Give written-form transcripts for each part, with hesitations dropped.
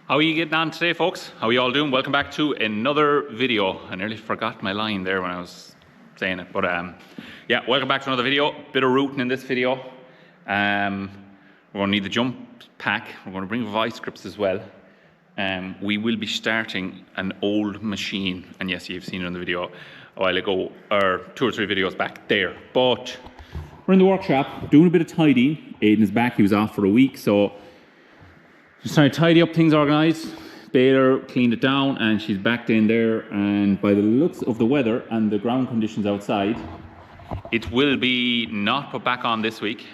How are you getting on today, folks? How are you all doing? Welcome back to another video. I nearly forgot my line there when I was saying it, but yeah, welcome back to another video. Bit of routing in this video. We're going to need the jump pack. We're going to bring vice grips as well. We will be starting an old machine, and yes, you've seen it in the video a while ago, or 2 or 3 videos back there. But we're in the workshop doing a bit of tidying. Aidan is back. He was off for a week, so just trying to tidy up things, organised. Baler cleaned it down and she's back in there, and by the looks of the weather and the ground conditions outside, it will be not put back on this week.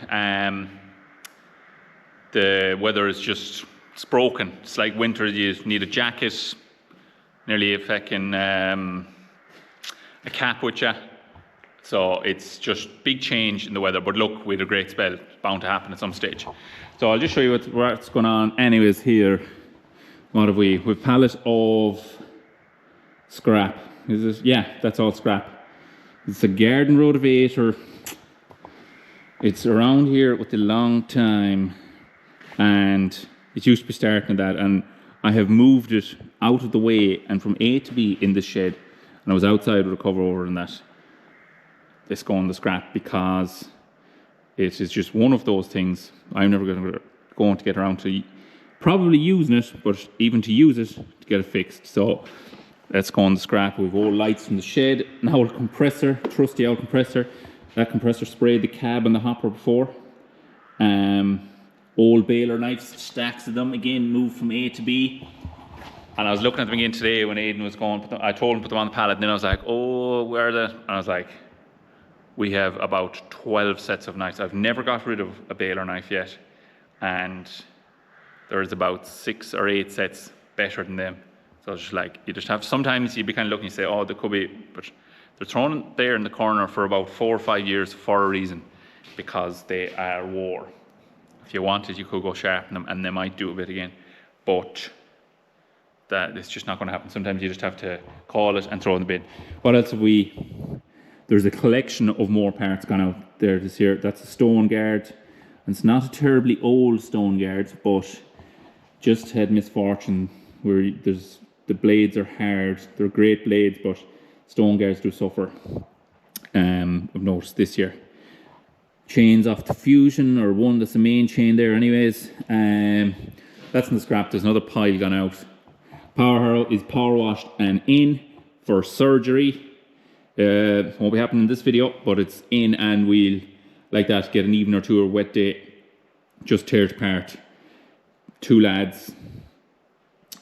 The weather is just, it's broken. It's like winter, you need a jacket, nearly a fucking a cap with you. So it's just big change in the weather, but look, we had a great spell. It's bound to happen at some stage. So I'll just show you what's going on. Anyways, here, what have we? We've pallet of scrap. Is it? Yeah, that's all scrap. It's a garden rotavator. It's around here with a long time, and it used to be starting that, and I have moved it out of the way and from A to B in this shed, and I was outside with a cover over and that. It's going to scrap because it is just one of those things I'm never going to get around to probably using it, but even to use it, to get it fixed. So let's go on the scrap. We've old lights from the shed, an old compressor, trusty old compressor. That compressor sprayed the cab and the hopper before. Old Baler knives, stacks of them, again moved from A to B. And I was looking at them again today when Aidan was going, I told him to put them on the pallet, and then I was like, oh, where are they? And I was like, we have about 12 sets of knives. I've never got rid of a Baler knife yet, and there's about 6 or 8 sets better than them. So it's just like, you just have, sometimes you'd be kind of looking and say, oh, there could be, but they're thrown there in the corner for about 4 or 5 years for a reason, because they are war. If you wanted, you could go sharpen them and they might do a bit again, but that it's just not going to happen. Sometimes you just have to call it and throw in the bin. What else have we? There's a collection of more parts gone out there this year. That's a stone guard. And it's not a terribly old stone guard, but just had misfortune where there's, the blades are hard. They're great blades, but stone guards do suffer. I've noticed this year. Chains off the fusion, or one that's the main chain there anyways. That's in the scrap. There's another pile gone out. Power harrow is power washed and in for surgery. Won't be happening in this video, but it's in, and we'll, like that, get an evening or 2 or wet day, just tear it apart. 2 lads,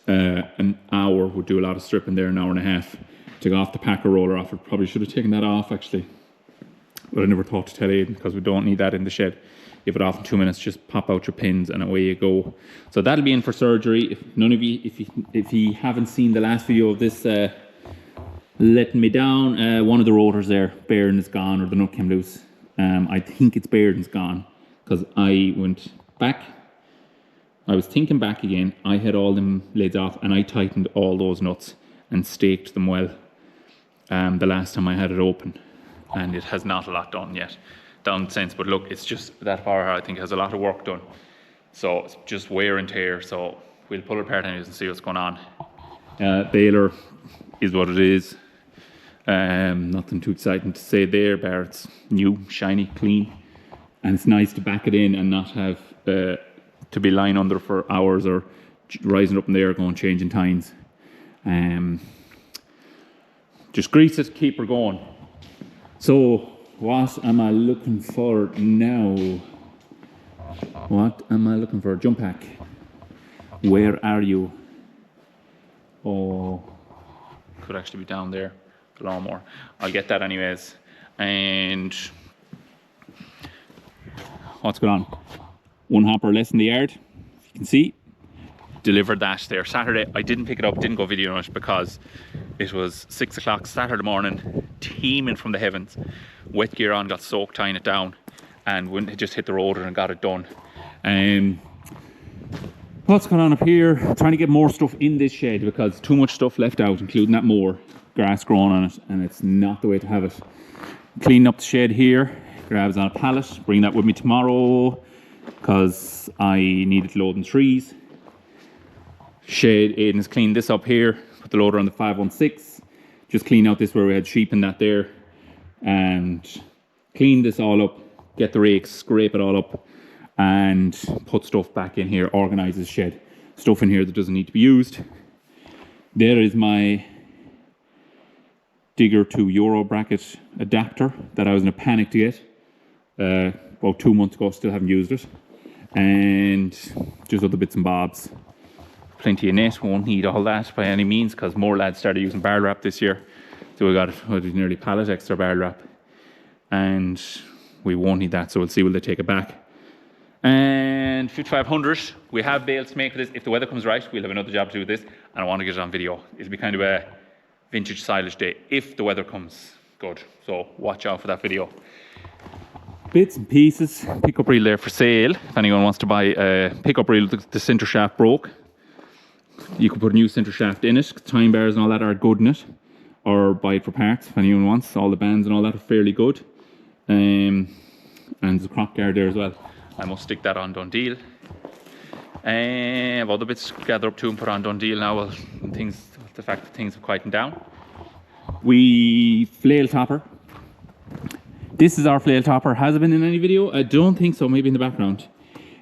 an hour would do a lot of stripping there, an hour and a half. Take off the packer roller off. I probably should have taken that off actually, but I never thought to tell Aidan because we don't need that in the shed. Give it off in 2 minutes, just pop out your pins and away you go. So that'll be in for surgery. If none of you, if you haven't seen the last video of this, letting me down, one of the rotors there, bearing is gone, or the nut came loose. I think it's bearing's gone, because I went back, I was thinking back again, I had all them lids off and I tightened all those nuts and staked them well the last time I had it open, and it has not a lot done since, but look, it's just that power I think has a lot of work done, so it's just wear and tear. So we'll pull it apart anyways and see what's going on. Baler is what it is. Nothing too exciting to say there, bar it's new, shiny, clean, and it's nice to back it in and not have to be lying under for hours or rising up in the air going changing tines. Just grease it, keep her going. So what am I looking for now? What am I looking for? Jump pack. Where are you? Oh, could actually be down there, the lawnmower. I'll get that anyways. And what's going on? 1 hopper less in the yard, if you can see. Delivered that there Saturday. I didn't pick it up, didn't go video on it because it was 6 o'clock Saturday morning, teeming from the heavens. Wet gear on, got soaked tying it down, and when it just hit the rotor and got it done. What's going on up here? Trying to get more stuff in this shed because too much stuff left out, including that mower, grass growing on it, and it's not the way to have it. Cleaning up the shed here, grabs on a pallet, bring that with me tomorrow because I needed to load in trees. Shed. Aiden's cleaned this up here, put the loader on the 516, just clean out this where we had sheep in that there, and clean this all up, get the rakes, scrape it all up, and put stuff back in here, organize the shed. Stuff in here that doesn't need to be used. There is my Digger to Euro bracket adapter that I was in a panic to get about 2 months ago, still haven't used it. And just other bits and bobs. Plenty of net, won't need all that by any means because more lads started using barrel wrap this year. So we got nearly pallet extra barrel wrap. And we won't need that, so we'll see will they take it back. And 5500, we have bales to make for this. If the weather comes right, we'll have another job to do with this. And I want to get it on video. It'll be kind of a vintage silage day if the weather comes good. So watch out for that video. Bits and pieces. Pickup reel there for sale. If anyone wants to buy a pickup reel, the center shaft broke. You could put a new center shaft in it. Time bars and all that are good in it. Or buy it for parts if anyone wants. All the bands and all that are fairly good. And there's a crock guard there as well. I must stick that on done deal. And other bits gather up to and put on done deal now. Well, the fact that things have quietened down. We flail topper. This is our flail topper. Has it been in any video? I don't think so. Maybe in the background.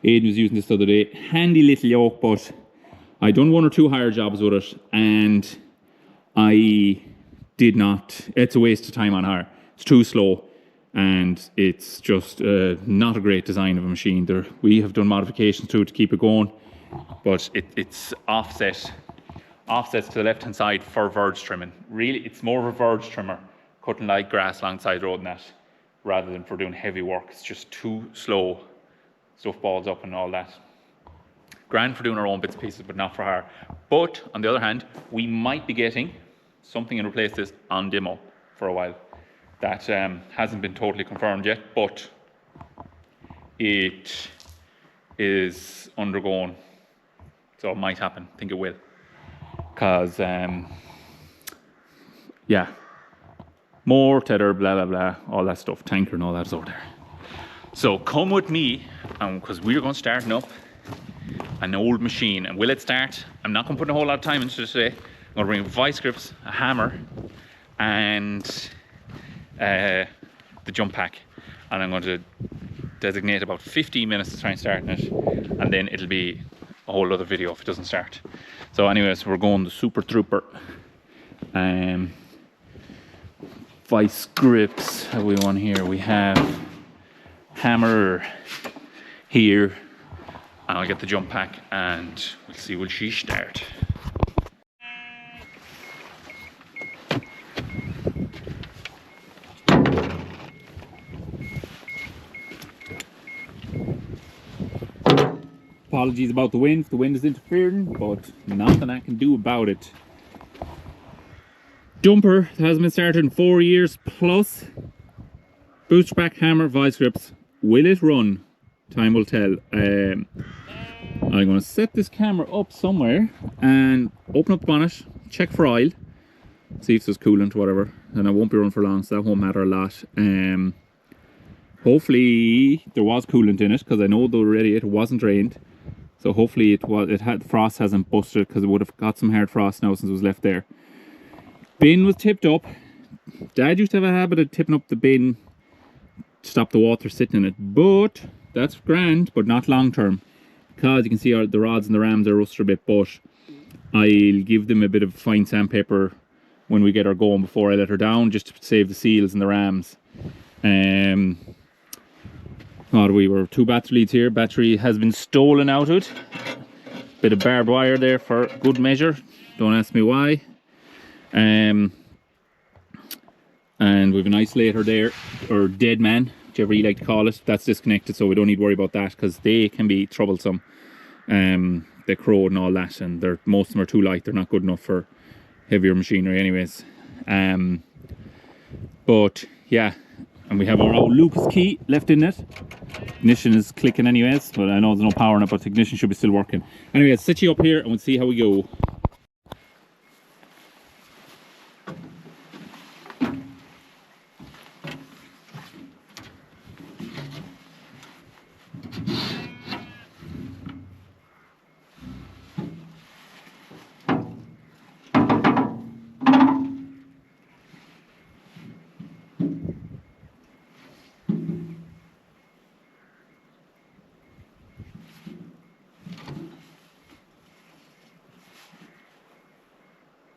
Aidan was using this the other day. Handy little yoke, but I done 1 or 2 higher jobs with it, and I did not. It's a waste of time on hire. It's too slow. And it's just not a great design of a machine. We have done modifications to it to keep it going, but it's offsets to the left hand side for verge trimming. Really, it's more of a verge trimmer, cutting light grass alongside the road and that, rather than for doing heavy work. It's just too slow. Stuff balls up and all that. Grand for doing our own bits and pieces, but not for hire. But on the other hand, we might be getting something and replace this on demo for a while. That hasn't been totally confirmed yet, but it is undergoing, so it might happen. I think it will, because yeah, more tether, blah blah blah, all that stuff, tanker and all that is over there. So come with me, because we're going to start up an old machine. And will it start? I'm not going to put a whole lot of time into it today. I'm going to bring vice grips, a hammer, and the jump pack, and I'm going to designate about 15 minutes to try and start it, and then it'll be a whole other video if it doesn't start. So anyways, we're going the Super Trooper. Vice grips, have we one here? We have hammer here, and I'll get the jump pack and we'll see will she start. Apologies about the wind. The wind is interfering, but nothing I can do about it. Jumper that hasn't been started in 4 years plus. Booster back, hammer, vice grips. Will it run? Time will tell. I'm going to set this camera up somewhere and open up the bonnet, check for oil, see if there's coolant or whatever. And I won't be running for long, so that won't matter a lot. Hopefully there was coolant in it, because I know the radiator wasn't drained. So hopefully the frost hasn't busted, because it would have got some hard frost now since it was left there. Bin was tipped up. Dad used to have a habit of tipping up the bin to stop the water sitting in it, but that's grand, but not long term, because you can see the rods and the rams are rusted a bit. But I'll give them a bit of fine sandpaper when we get her going before I let her down, just to save the seals and the rams. We were 2 battery leads here. Battery has been stolen out of it. Bit of barbed wire there for good measure. Don't ask me why. And we've an isolator there, or dead man, whichever you like to call it. That's disconnected, so we don't need to worry about that, because they can be troublesome. They corrode and all that, and most of them are too light. They're not good enough for heavier machinery anyways. But yeah, and we have our old Lucas key left in it. Ignition is clicking anyways, but I know there's no power in it, but the ignition should be still working. Anyway, let's set you up here and we'll see how we go.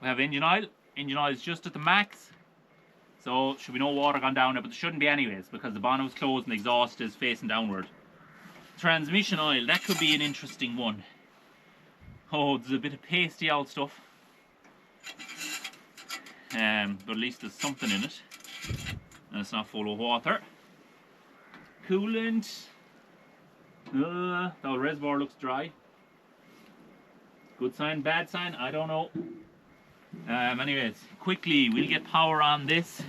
We have engine oil. Engine oil is just at the max. So should be no water gone down there, but there shouldn't be anyways because the bonnet was closed and the exhaust is facing downward. Transmission oil, that could be an interesting one. Oh, there's a bit of pasty old stuff. But at least there's something in it. And it's not full of water. Coolant. The reservoir looks dry. Good sign, bad sign, I don't know. Anyways, quickly we'll get power on this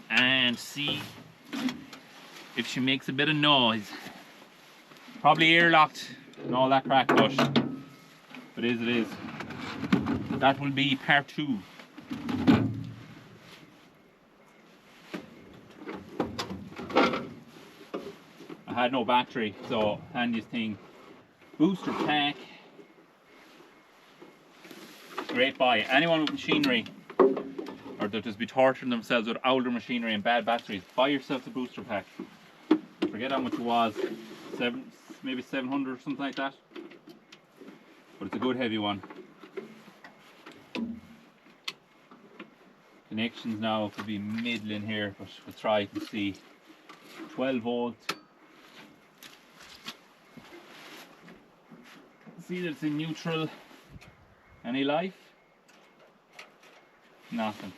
and see if she makes a bit of noise. Probably airlocked and all that crack, but if it is, it is. That will be part 2. I had no battery, so handiest thing. Booster pack. Great buy. Anyone with machinery or that just be torturing themselves with older machinery and bad batteries, buy yourself a booster pack. I forget how much it was, maybe 700 or something like that, but it's a good heavy one. Connections now could be middling here, but we'll try to see. 12 volts. See that it's in neutral. Any life? Nothing.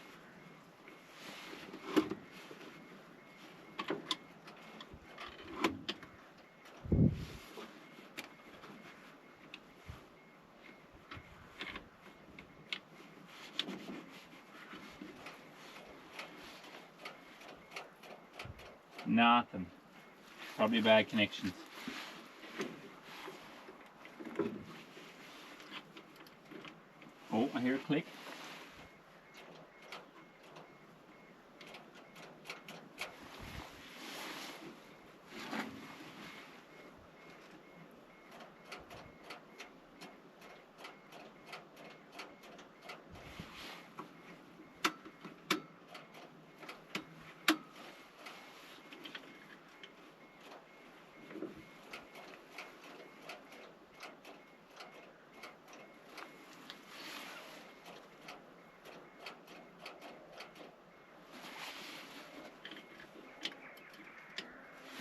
Nothing. Probably bad connections. Oh, I hear a click.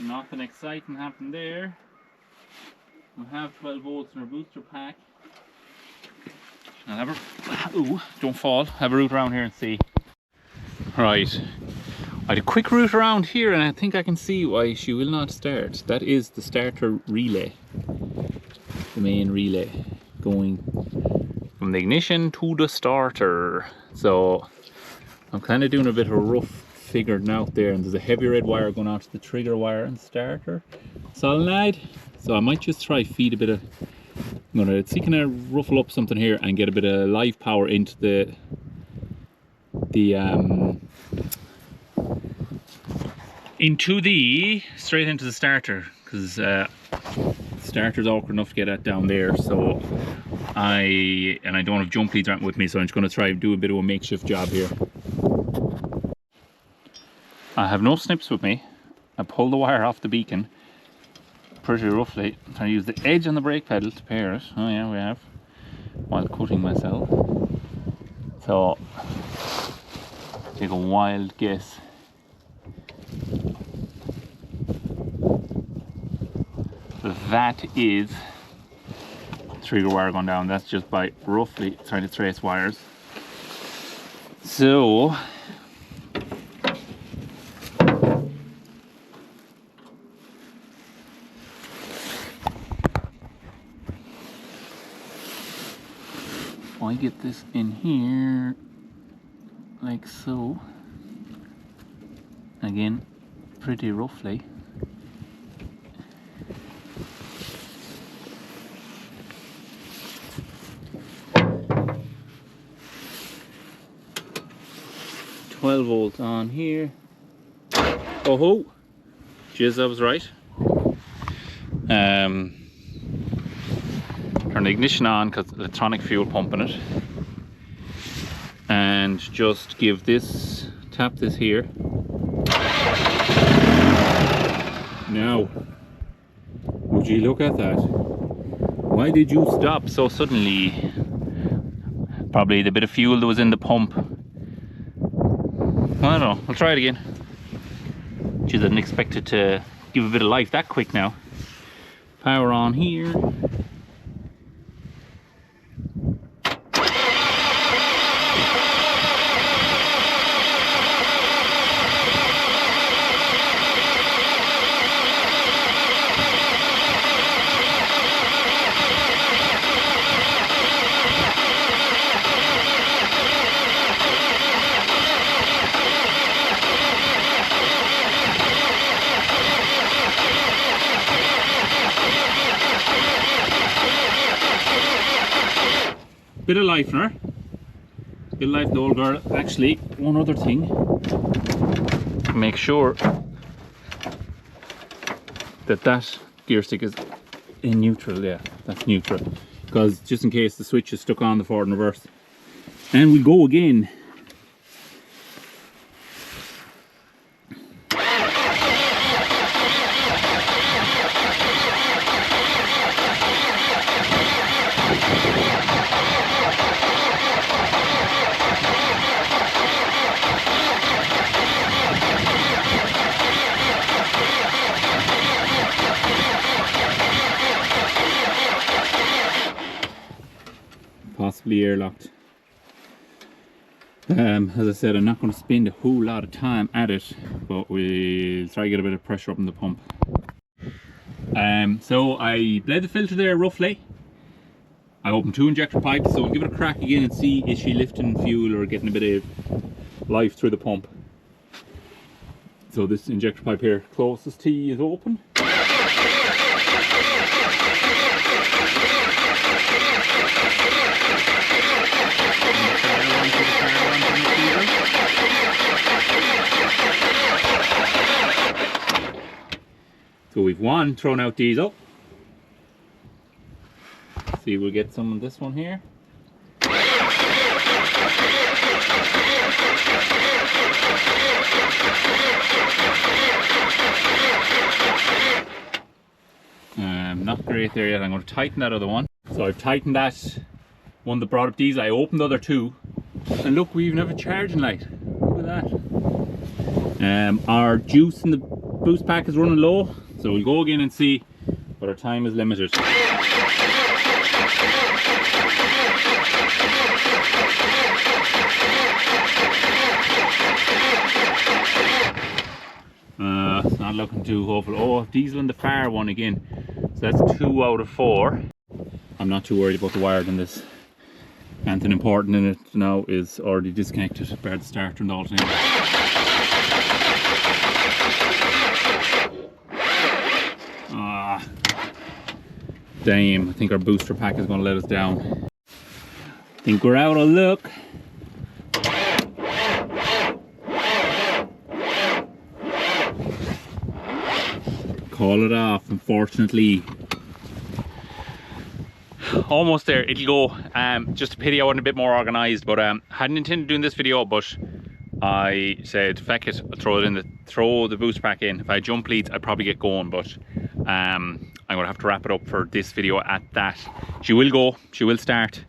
Nothing exciting happened there. We have 12 volts in our booster pack. I'll have a, ooh, don't fall. Have a route around here and see. Right, I had a quick route around here and I think I can see why she will not start. That is the starter relay. The main relay going from the ignition to the starter. So I'm kind of doing a bit of a rough figured out there, and there's a heavy red wire going out to the trigger wire and starter solenoid. So I might just try feed a bit of, I'm gonna see can I ruffle up something here and get a bit of live power into the straight into the starter, because starter's awkward enough to get that down there. So I don't have jump leads with me, so I'm just going to try and do a bit of a makeshift job here. I have no snips with me. I pulled the wire off the beacon pretty roughly. I'm trying to use the edge on the brake pedal to pair it. Oh yeah, we have, while cutting myself. So take a wild guess. That is trigger wire going down. That's just by roughly trying to trace wires. So I get this in here like so, again pretty roughly. Volts on here. Oh ho! Jeez, I was right. Turn the ignition on because electronic fuel pump in it, and just give this, tap this here. Now, would you look at that? Why did you stop so suddenly? Probably the bit of fuel that was in the pump. I don't know, I'll try it again. Geez, I didn't expect it to give a bit of life that quick now. Power on here. Bit of life in her. Bit of life in the old girl. Actually, one other thing. Make sure that that gear stick is in neutral. Yeah, that's neutral. Because just in case the switch is stuck on the forward and reverse. And we go again. Possibly airlocked. As I said, I'm not going to spend a whole lot of time at it, but we'll try to get a bit of pressure up in the pump. So I bled the filter there roughly. I opened 2 injector pipes, so we'll give it a crack again and see is she lifting fuel or getting a bit of life through the pump. So this injector pipe here closest to you is open. So we've one thrown out diesel. See, we'll get some of this one here. Not great there yet. I'm going to tighten that other one. So I've tightened that one that brought up diesel. I opened the other 2, and look, we even have a charging light. Look at that. Our juice in the boost pack is running low, so we'll go again and see, but our time is limited. It's not looking too hopeful. Oh, diesel in the far one again. So that's 2 out of 4. I'm not too worried about the wire in this. Anything important in it now is already disconnected, bar the starter and the alternator. Damn, I think our booster pack is going to let us down. I think we're out of luck. Call it off, unfortunately. Almost there, it'll go. Just a pity I wasn't a bit more organised, but hadn't intended doing this video, but I said, feck it, I'll throw the booster pack in. If I jump leads, I'd probably get going, but I'm gonna have to wrap it up for this video at that. She will go, she will start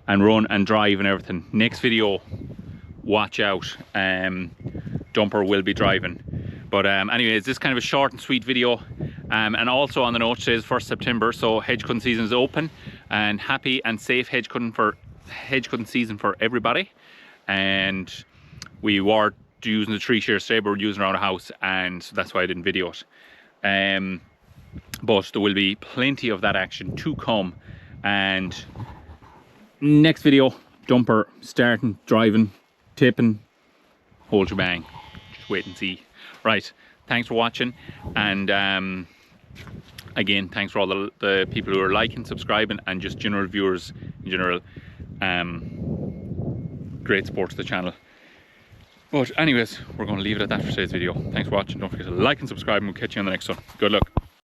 and run and drive and everything. Next video, watch out, Dumper will be driving. But anyways, this is kind of a short and sweet video. And also on the note, today is 1st September, so hedge cutting season is open, and happy and safe hedge cutting season for everybody. And we were using the tree shears today, but we're using around the house, and so that's why I didn't video it. But there will be plenty of that action to come. And next video, Dumper starting, driving, tipping, whole shebang. Just wait and see. Right, thanks for watching, and again, thanks for all the people who are liking, subscribing, and just general viewers in general. Great support to the channel. But anyways, we're going to leave it at that for today's video. Thanks for watching. Don't forget to like and subscribe, and we'll catch you on the next one. Good luck.